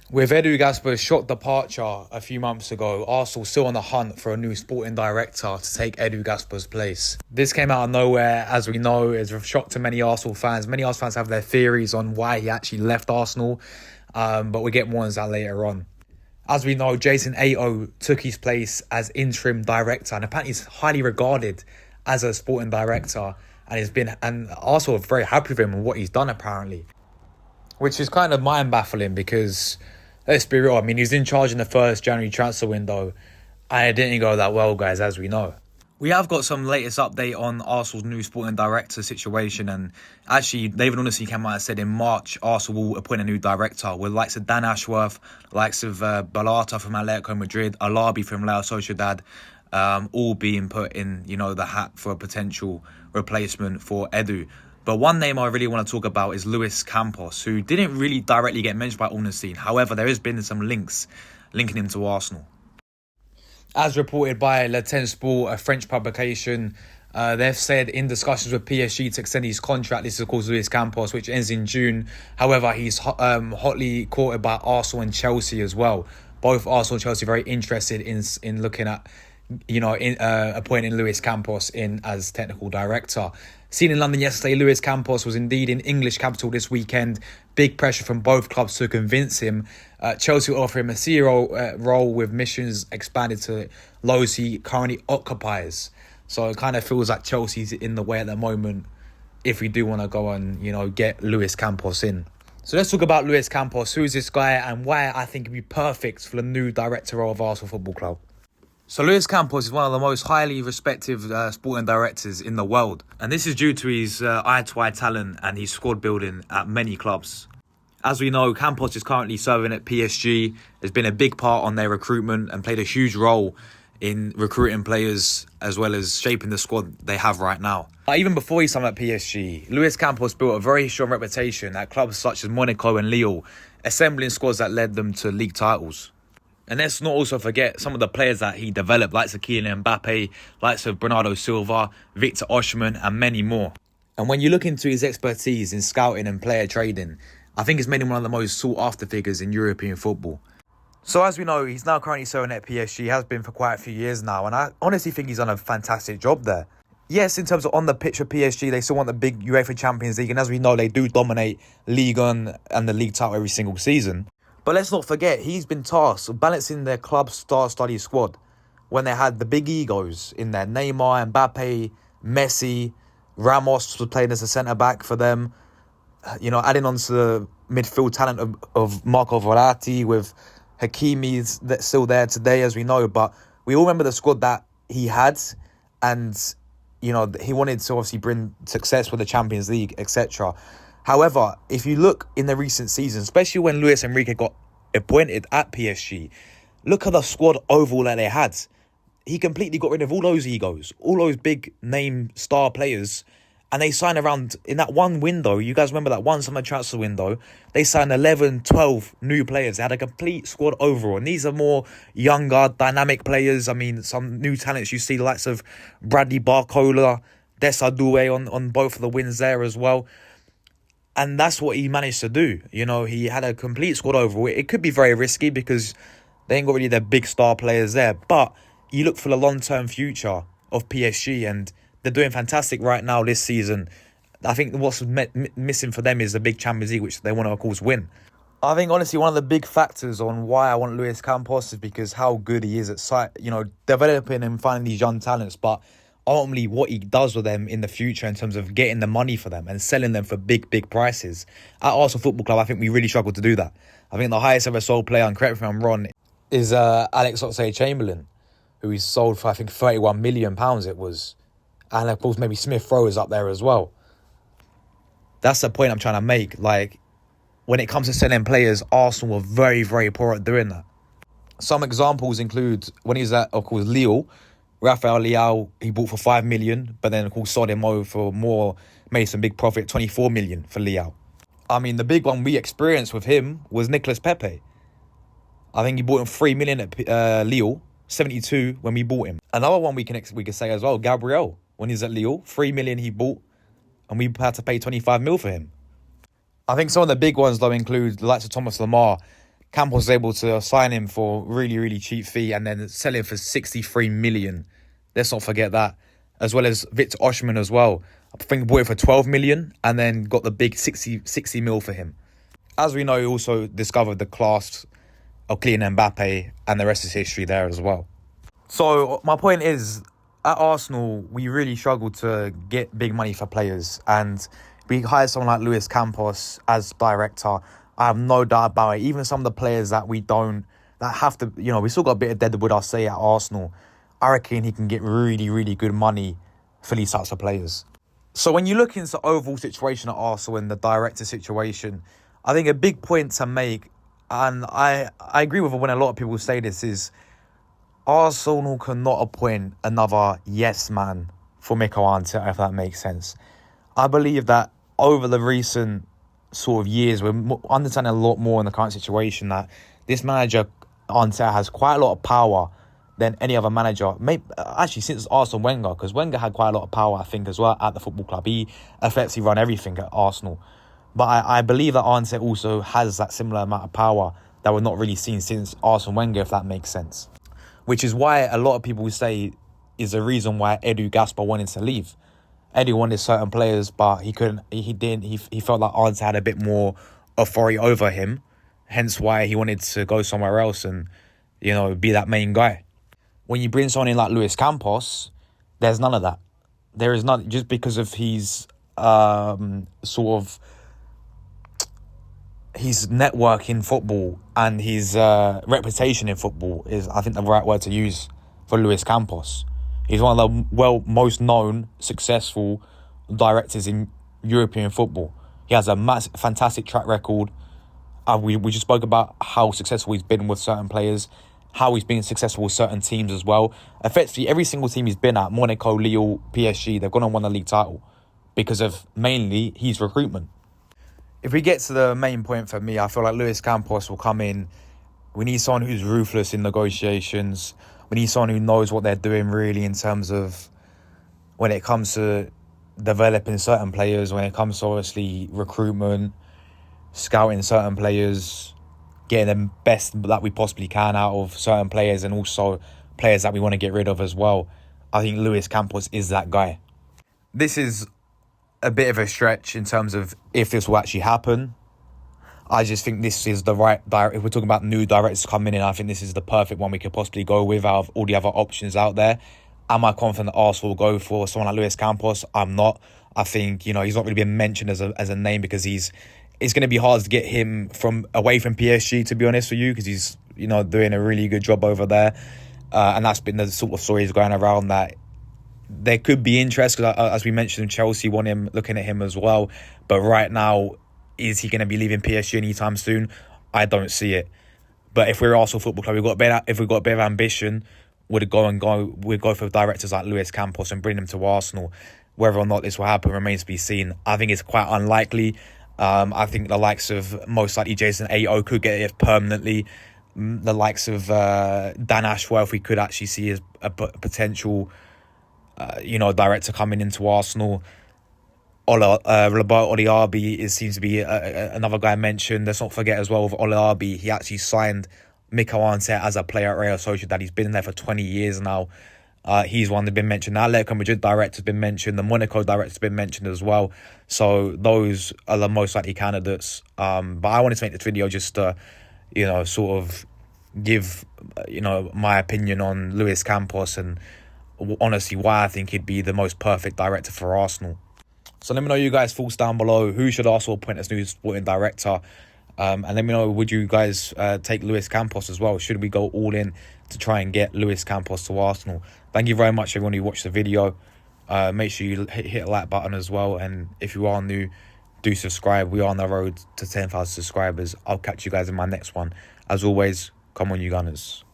With Edu Gasper's shock departure a few months ago, Arsenal still on the hunt for a new sporting director to take Edu Gasper's place. This came out of nowhere, as we know, is a shock to many Arsenal fans. Many Arsenal fans have their theories on why he actually left Arsenal, but we'll get more on that later on. As we know, Jason Ato took his place as interim director, and apparently he's highly regarded as a sporting director, and Arsenal are very happy with him and what he's done apparently, which is kind of mind-baffling because, let's be real, I mean, he's in charge in the first January transfer window and it didn't go that well, guys, as we know. We have got some latest update on Arsenal's new sporting director situation, and actually David Ornstein came out and said in March Arsenal will appoint a new director with likes of Dan Ashworth, likes of Balata from Atletico Madrid, Alabi from Real Sociedad, all being put in, the hat for a potential replacement for Edu. But one name I really want to talk about is Luis Campos, who didn't really directly get mentioned by Ornstein. However, there has been some links linking him to Arsenal. As reported by Le Temps Sport, a French publication, they've said in discussions with PSG to extend his contract. This is, of course, Luis Campos, which ends in June. However, he's hotly courted by Arsenal and Chelsea as well. Both Arsenal and Chelsea very interested in looking at, appointing Luis Campos in as technical director. Seen in London yesterday, Luis Campos was indeed in English capital this weekend. Big pressure from both clubs to convince him. Chelsea will offer him a CEO role with missions expanded to those he currently occupies. So it kind of feels like Chelsea's in the way at the moment if we do want to go and, get Luis Campos in. So let's talk about Luis Campos. Who is this guy and why I think he'd be perfect for the new director role of Arsenal Football Club. So Luis Campos is one of the most highly respected sporting directors in the world. And this is due to his eye-to-eye talent and his squad building at many clubs. As we know, Campos is currently serving at PSG, has been a big part on their recruitment and played a huge role in recruiting players as well as shaping the squad they have right now. Even before he signed at PSG, Luis Campos built a very strong reputation at clubs such as Monaco and Lille, assembling squads that led them to league titles. And let's not also forget some of the players that he developed, likes of Kylian Mbappe, likes of Bernardo Silva, Victor Osimhen, and many more. And when you look into his expertise in scouting and player trading, I think it's made him one of the most sought-after figures in European football. So as we know, he's now currently serving at PSG, has been for quite a few years now, and I honestly think he's done a fantastic job there. Yes, in terms of on the pitch of PSG, they still want the big UEFA Champions League, and as we know, they do dominate Ligue 1 and the league title every single season. But let's not forget, he's been tasked with balancing their club's star-studded squad when they had the big egos in there. Neymar, Mbappe, Messi, Ramos was playing as a centre-back for them. Adding on to the midfield talent of Marco Verratti with Hakimi that's still there today, as we know. But we all remember the squad that he had. And, he wanted to obviously bring success with the Champions League, etc. However, if you look in the recent season, especially when Luis Enrique got appointed at PSG, look at the squad overall that they had. He completely got rid of all those egos, all those big name star players, and they signed around, in that one window, you guys remember that one summer transfer window, they signed 11, 12 new players. They had a complete squad overall, and these are more younger, dynamic players. I mean, some new talents. You see the likes of Bradley Barcola, Desadue on both of the wins there as well. And that's what he managed to do. He had a complete squad overall. It could be very risky because they ain't got really their big star players there. But you look for the long-term future of PSG, and they're doing fantastic right now this season. I think what's missing for them is the big Champions League, which they want to, of course, win. I think, honestly, one of the big factors on why I want Luis Campos is because how good he is at developing and finding these young talents, but ultimately what he does with them in the future in terms of getting the money for them and selling them for big, big prices. At Arsenal Football Club, I think we really struggle to do that. I think the highest ever sold player, and correct me if I'm wrong, is Alex Oxlade-Chamberlain, who he sold for, I think, £31 million it was. And, of course, maybe Smith Rowe is up there as well. That's the point I'm trying to make. When it comes to selling players, Arsenal were very, very poor at doing that. Some examples include when he was at, of course, Lille, Rafael Leao, he bought for 5 million, but then, of course, sold him over for more, made some big profit, 24 million for Leao. I mean, the big one we experienced with him was Nicolas Pepe. I think he bought him 3 million at Lille, 72 when we bought him. Another one we can say as well, Gabriel, when he's at Lille, 3 million he bought, and we had to pay 25 mil for him. I think some of the big ones, though, include the likes of Thomas Lemar, Campos was able to sign him for really, really cheap fee and then sell him for 63 million. Let's not forget that. As well as Victor Osimhen as well. I think he bought it for 12 million and then got the big 60 mil for him. As we know, he also discovered the class of Kylian Mbappe, and the rest is history there as well. So my point is, at Arsenal, we really struggle to get big money for players. And we hired someone like Luis Campos as director. I have no doubt about it. Even some of the players that we have to, we still got a bit of deadwood, I'll say, at Arsenal. I reckon he can get really, really good money for these types of players. So when you look into the overall situation at Arsenal and the director situation, I think a big point to make, and I agree with when a lot of people say this, is Arsenal cannot appoint another yes man for Mikel Arteta, if that makes sense. I believe that over the recent sort of years, we're understanding a lot more in the current situation that this manager, Arteta, has quite a lot of power than any other manager. Maybe, actually, since Arsene Wenger, because Wenger had quite a lot of power, I think, as well at the football club. He effectively run everything at Arsenal. But I believe that Arteta also has that similar amount of power that we're not really seeing since Arsene Wenger, if that makes sense. Which is why a lot of people say is the reason why Edu Gasper wanted to leave. Edu wanted certain players, but he couldn't. He didn't. He felt like Arteta had a bit more authority over him. Hence why he wanted to go somewhere else and, be that main guy. When you bring someone in like Luis Campos, there's none of that. There is none, just because of his his network in football and his reputation in football is, I think, the right word to use for Luis Campos. He's one of the most known, successful directors in European football. He has a fantastic track record. We just spoke about how successful he's been with certain players, how he's been successful with certain teams as well. Effectively, every single team he's been at, Monaco, Lille, PSG, they've gone and won the league title because of mainly his recruitment. If we get to the main point for me, I feel like Luis Campos will come in. We need someone who's ruthless in negotiations. We need someone who knows what they're doing really in terms of when it comes to developing certain players, when it comes to obviously recruitment, scouting certain players, getting the best that we possibly can out of certain players, and also players that we want to get rid of as well. I think Luis Campos is that guy. This is a bit of a stretch in terms of if this will actually happen. I just think this is the right if we're talking about new directors coming in, I think this is the perfect one we could possibly go with out of all the other options out there. Am I confident that Arsenal will go for someone like Luis Campos? I'm not. I think, he's not really been mentioned as a name because it's going to be hard to get him away from PSG, to be honest with you, because he's, doing a really good job over there. And that's been the sort of stories going around that there could be interest, because as we mentioned, Chelsea want him, looking at him as well. But right now, is he going to be leaving PSG anytime soon? I don't see it. But if we're Arsenal Football Club, if we've got a bit of ambition, we'd go for directors like Luis Campos and bring them to Arsenal. Whether or not this will happen remains to be seen. I think it's quite unlikely. I think the likes of most likely Jason Ayo could get it permanently. The likes of Dan Ashworth, we could actually see as a potential director coming into Arsenal. Roberto Oliarbi seems to be another guy mentioned. Let's not forget as well with Oliarbi, he actually signed Mikel Arteta as a player at Real Sociedad. He's been there for 20 years now. He's one that's been mentioned. The Atletico Madrid director's been mentioned. The Monaco director's been mentioned as well. So those are the most likely candidates. But I wanted to make this video just to, sort of give, my opinion on Luis Campos and honestly why I think he'd be the most perfect director for Arsenal. So let me know you guys' thoughts down below. Who should Arsenal appoint as new sporting director? And let me know, would you guys take Luis Campos as well? Should we go all in to try and get Luis Campos to Arsenal? Thank you very much, everyone who watched the video. Make sure you hit the like button as well. And if you are new, do subscribe. We are on the road to 10,000 subscribers. I'll catch you guys in my next one. As always, come on, you Gunners.